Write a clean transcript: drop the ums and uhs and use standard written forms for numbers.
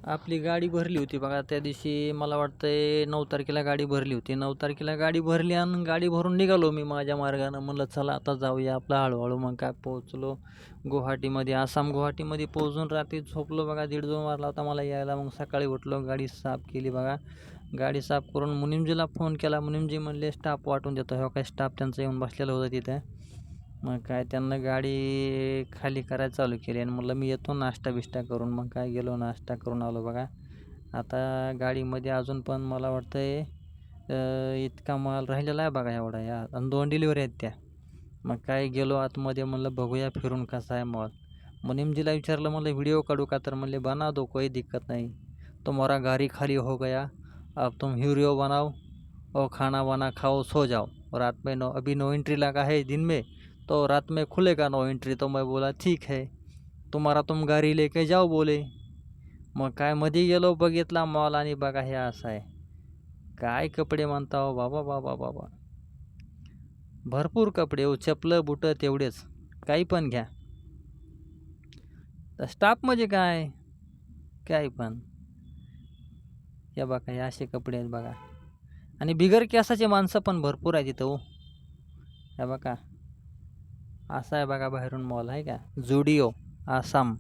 आपली गाडी भरली होती बघा त्या दिवशी. मला वाटतंय 9 तारखेला गाडी भरली होती. 9 तारखेला गाडी भरली आणि गाडी भरून निघालो मी माझ्या मार्गानं. म्हणलं चला आता जाऊया आपलं हळूहळू. मग काय पोहोचलो गुवाहाटीमध्ये. आसाम गुवाहाटीमध्ये पोहोचून रात्री झोपलो बघा. 1:30 वाजला होता मला यायला. मग सकाळी उठलो, गाडी साफ केली बघा. गाडी साफ करून मुनीमजीला फोन केला. मुनीमजी म्हणले स्टाफ वाटून देतो. हो काय स्टाफ त्यांचं येऊन बसलेलं होतं तिथं. मग काय त्यांना गाडी खाली करायला चालू केली आणि म्हटलं मी येतो नाश्ता बिष्टा करून. मग काय गेलो नाश्ता करून आलो बघा. आता गाडीमध्ये अजून पण मला वाटतंय इतका माल राहिलेला आहे बघा एवढा या, आणि 2 डिलिव्हरी आहेत त्या. मग काय गेलो आतमध्ये, म्हणलं बघूया फिरून कसा आहे मॉल. मुनीमजीला विचारलं म्हणलं व्हिडिओ काढू का, तर म्हणले बना दो कोई दिक्कत नहीं, तुम्हारा गाड़ी खाली हो गया, अब तुम वीडियो बनाओ और खाना वाना खाओ सो जाओ, रात में अभी नो एंट्री लगा है दिन में, तो रात में खुलेगा नो एंट्री. तो मैं बोला ठीक है, तुम्हारा तुम गाड़ी लेके जाओ बोले. मग काय मध्ये गेलो, बघितला मॉल आणि बघा हे असं आहे. काय कपडे म्हणता हो बाबा बाबा बाबा, भरपूर कपडे हो, चपलं बुटं तेवढेच, काही पण घ्या. तर स्टाफ म्हणजे काय काय पण, हे बघा हे असे कपडे आहेत बघा. आणि बिगर केसाचे माणसं पण भरपूर आहेत इथं हो. हे बघा असं आहे बघा बाहेरून मॉल आहे का, जुडिओ आसाम.